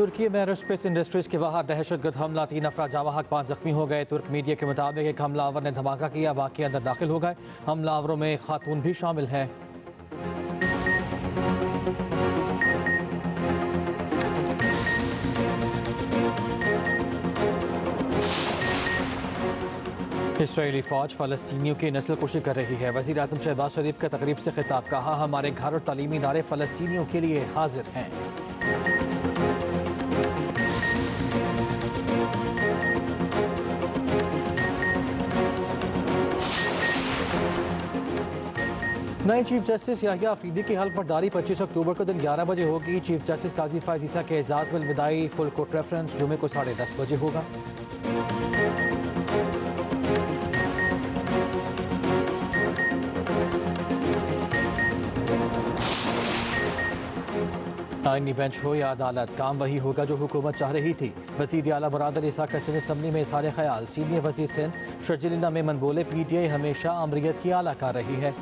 तुर्की में aerospace industries के बाहर दहशतगर्द हमला, 3 अफराद जाँ बहक, 5 जख्मी हो गए। तुर्क मीडिया के मुताबिक एक हमलावर ने धमाका किया, बाकी अंदर दाखिल हो गए। हमलावरों में एक खातून भी शामिल है। इसराइली फौज फलस्तीनियों की नस्ल कुशी कर रही है। वज़ीर आज़म शहबाज शरीफ का तकरीब से खिताब, कहा हमारे घर और तालीमी इदारे फलस्तीनियों के लिए हाजिर हैं। नए चीफ जस्टिस याहिया अफरीदी की हल्फ बर्दारी 25 अक्टूबर को दिन 11 बजे होगी। चीफ जस्टिस काजी फायज ईसा के एजाज में विदाई फुल कोर्ट रेफरेंस जुमे को 10:30 बजे होगा। आईनी बेंच हो या अदालत, काम वही होगा जो हुकूमत चाह रही थी। वज़ीर आला बरादर इसाक सिंध असम्बली में इज़हार ख्याल। सीनियर वज़ीर सिंध शर्जिल मेमन बोले, PTI हमेशा अमरीत की आला कर रही है।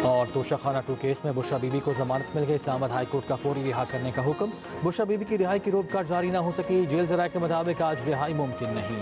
और तोशा खाना 2 केस में बुशरा बीबी को जमानत मिल गई। इस्लामाबाद हाई कोर्ट का फौरी रिहा करने का हुक्म। बुशरा बीबी की रिहाई की रोकथाम जारी न हो सकी। जेल जराये के मुताबिक आज रिहाई मुमकिन नहीं।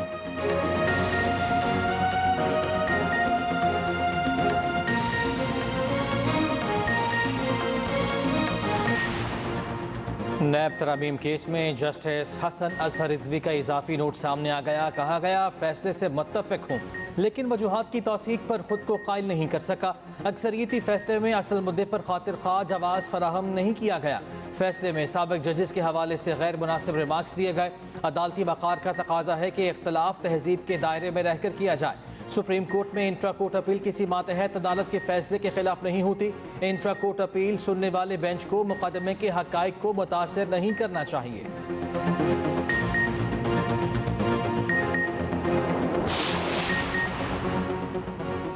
नैब तरामीम केस में जस्टिस हसन अजहर रिजवी का इजाफी नोट सामने आ गया। कहा गया, फैसले से मुत्तफिक हूँ लेकिन वजूहात की तौसीक पर खुद को कायल नहीं कर सका। अक्सरियती फैसले में असल मुद्दे पर खातिर ख्वाह जवाब फराहम नहीं किया गया। फैसले में साबिक जजेस के हवाले से गैर मुनासिब रिमार्क्स दिए गए। अदालती वक़ार का तकाजा है कि इख्तलाफ तहजीब के दायरे में रहकर किया जाए। सुप्रीम कोर्ट में इंट्रा कोर्ट अपील किसी मातहत अदालत के फैसले के खिलाफ नहीं होती। इंट्रा कोर्ट अपील सुनने वाले बेंच को मुकदमे के हक़ाइक़ को मुतासिर नहीं करना चाहिए।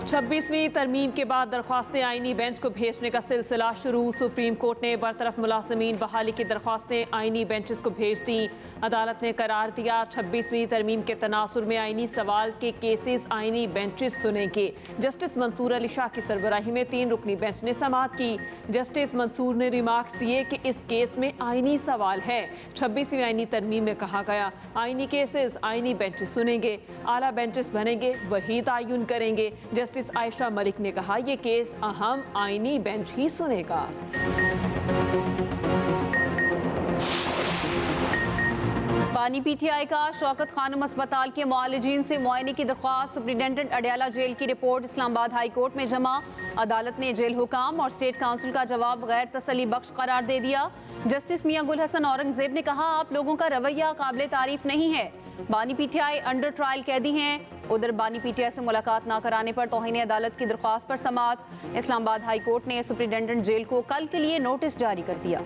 26वीं तरमीम के बाद दरख्वास्तें आईनी बेंच को भेजने का सिलसिला शुरू। सुप्रीम कोर्ट ने बरतरफ मुलाजमीन बहाली की दरख्वास्तें आईनी बेंचेस को भेज दी। अदालत ने करार दिया, 26वीं तरमीम के तनासुर में आईनी सवाल के केसेस आईनी बेंचेस सुनेंगे। जस्टिस मंसूर अली शाह की सरबराही में 3 रुकनी बेंच ने समाअत की। जस्टिस मंसूर ने रिमार्क्स दिए कि इस केस में आईनी सवाल है। 26वीं आईनी तरमीम में कहा गया, आईनी केसेस आईनी बेंचेस सुनेंगे, आला बेंचेस बनेंगे, वही तयन करेंगे। जस्टिस आयशा मलिक ने कहा, यह केस अहम आईनी बेंच ही सुनेगा। बानी PTI का शौकत खानम अस्पताल के मुआलिजीन से मुआयने की दरख्वास्त। सुप्रिंटेंडेंट अडयाला जेल की रिपोर्ट इस्लामाबाद हाई कोर्ट में जमा। अदालत ने जेल हुकाम और स्टेट काउंसिल का जवाब गैर तसल्ली बख्श करार दे दिया। जस्टिस मियां गुल हसन औरंगजेब ने कहा, आप लोगों का रवैया काबिल तारीफ नहीं है। बानी PTI अंडर ट्रायल कैदी हैं। उधर बानी PTI से मुलाकात ना कराने पर तौहीन अदालत की दरख्वास्त पर समाअत। इस्लामाबाद हाई कोर्ट ने सुप्रिंटेंडेंट जेल को कल के लिए नोटिस जारी कर दिया।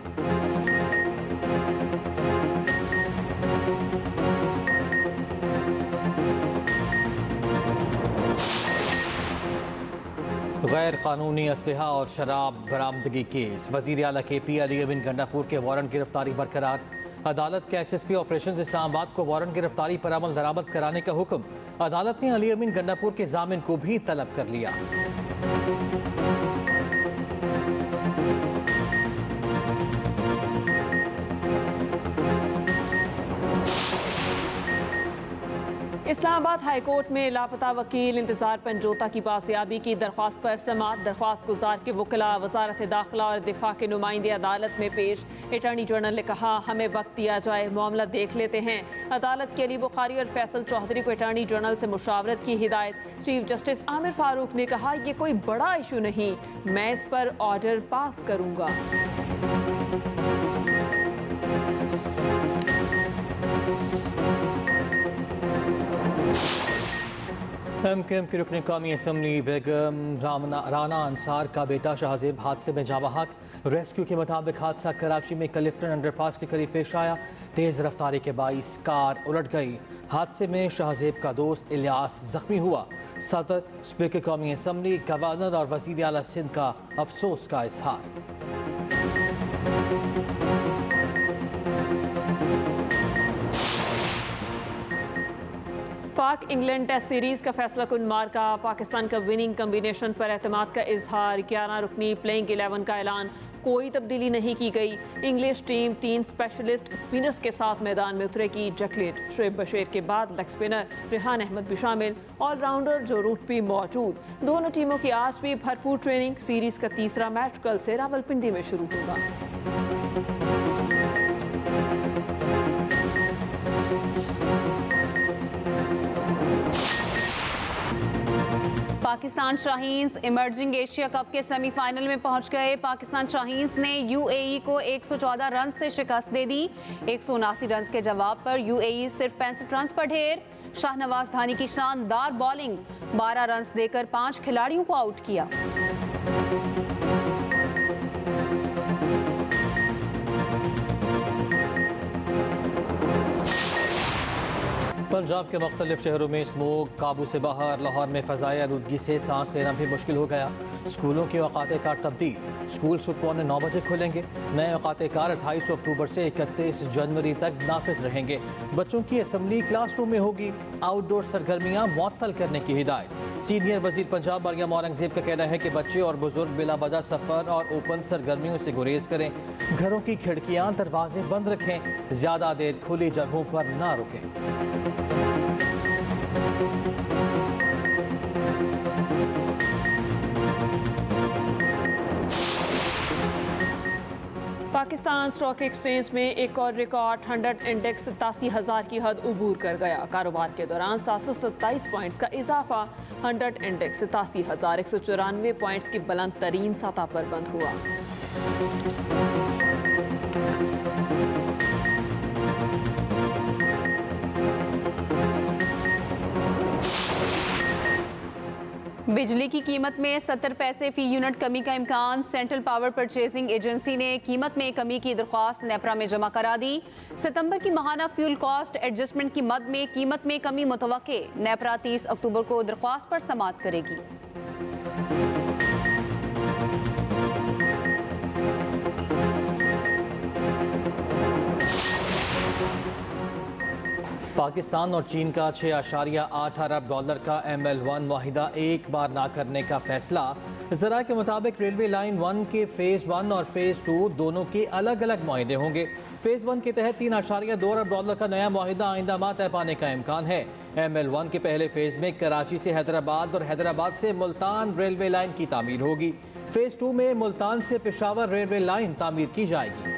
गैर कानूनी असलहा और शराब बरामदगी केस। वज़ीर आला KP अली अमीन गंडापुर के वारंट गिरफ्तारी बरकरार। अदालत के SSP ऑपरेशन इस्लामाबाद को वारंट गिरफ्तारी पर अमल दरामद कराने का हुक्म। अदालत ने अली अमीन गंडापुर के जामिन को भी तलब कर लिया। इस्लामाबाद हाई कोर्ट में लापता वकील इंतजार पंजोता की बासियाबी की दरख्वास्त पर समाअत। दरख्वास्त गुजार के वकला वजारत दाखिला और दिफा के नुमाइंदे अदालत में पेश। अटॉर्नी जनरल ने कहा, हमें वक्त दिया जाए, मामला देख लेते हैं। अदालत के अली बुखारी और फैसल चौधरी को अटॉर्नी जनरल से मुशावरत की हिदायत। चीफ जस्टिस आमिर फारूक ने कहा, यह कोई बड़ा इशू नहीं, मैं इस पर ऑर्डर पास करूंगा। MKM की रुकन कौमी असम्बली बेगम राना अंसार का बेटा शाहजेब हादसे में जाँ बहक। रेस्क्यू के मुताबिक हादसा कराची में क्लिफ्टन अंडरपास के करीब पेश आया। तेज़ रफ्तारी के बाइस कार उलट गई। हादसे में शाहजेब का दोस्त इलियास जख्मी हुआ। सदर, स्पीकर कौमी असम्बली, गवर्नर और वज़ीर आला सिंध का अफसोस का इजहार। पाक इंग्लैंड टेस्ट सीरीज का फैसला कुन मार्का, पाकिस्तान का विनिंग कम्बिनेशन पर एतमाद का इजहार, 11 रुकनी प्लेइंग 11 का ऐलान, कोई तब्दीली नहीं की गई। इंग्लिश टीम 3 स्पेशलिस्ट स्पिनर्स के साथ मैदान में उतरेगी। जकलेट शुएब बशीर के बाद लेग स्पिनर रेहान अहमद भी शामिल, ऑलराउंडर जो रूट भी मौजूद। दोनों टीमों की आज भी भरपूर ट्रेनिंग। सीरीज का तीसरा मैच कल से रावलपिंडी में शुरू होगा। Pakistan Shaheen's emerging Asia cup के सेमीफाइनल में पहुंच गए। पाकिस्तान शाहीन्स ने यूएई को 114 रन से शिकस्त दे दी। 179 रन के जवाब पर यूएई सिर्फ 65 रन पर ढेर। शाहनवाज धानी की शानदार बॉलिंग, 12 रन देकर 5 खिलाड़ियों को आउट किया। पंजाब के मुख्तलिफ शहरों में स्मोक काबू से बाहर। लाहौर में फ़ज़ाई आलूदगी से सांस लेना भी मुश्किल हो गया। स्कूलों के औकात कार तब्दील। स्कूल सुबह पौने 9 बजे खुलेंगे। नए औकात कार 28 अक्टूबर से 31 जनवरी तक नाफिज रहेंगे। बच्चों की असम्बली क्लासरूम में होगी। आउटडोर सरगर्मियाँ मुअत्तल करने की हिदायत। सीनियर वजीर पंजाब मरियम औरंगजेब का कहना है कि बच्चे और बुजुर्ग बिला वजह सफ़र और ओपन सरगर्मियों से गुरेज करें। घरों की खिड़कियाँ दरवाजे बंद रखें। ज़्यादा देर खुली जगहों पर ना रुकें। पाकिस्तान स्टॉक एक्सचेंज में एक और रिकॉर्ड 100 इंडेक्स 87,000 की हद उबूर कर गया। कारोबार के दौरान 727 पॉइंट्स का इजाफा। 100 इंडेक्स 87,194 पॉइंट्स की बुलंद तरीन सतह पर बंद हुआ। बिजली की कीमत में 70 पैसे फी यूनिट कमी का इम्कान। सेंट्रल पावर परचेजिंग एजेंसी ने कीमत में कमी की दरख्वास्त नेपरा में जमा करा दी। सितंबर की माहाना फ्यूल कॉस्ट एडजस्टमेंट की मद में कीमत में कमी मुतवक्के। नेपरा 30 अक्टूबर को दरख्वास्त पर समाअत करेगी। पाकिस्तान और चीन का 6.8 अरब डॉलर का ML1 मुआहिदा एक बार ना करने का फैसला। ज़रा के मुताबिक रेलवे लाइन 1 के फ़ेज़ 1 और फ़ेज़ 2 दोनों के अलग अलग मुआहिदे होंगे। फ़ेज़ 1 के तहत 3.2 अरब डॉलर का नया मुआहिदा आइंदा माह तय पाने का इम्कान है। ML1 के पहले फ़ेज़ में कराची से हैदराबाद और हैदराबाद से मुल्तान रेलवे लाइन की तामीर होगी। फ़ेज़ 2 में मुल्तान से पेशावर रेलवे लाइन तामीर की जाएगी।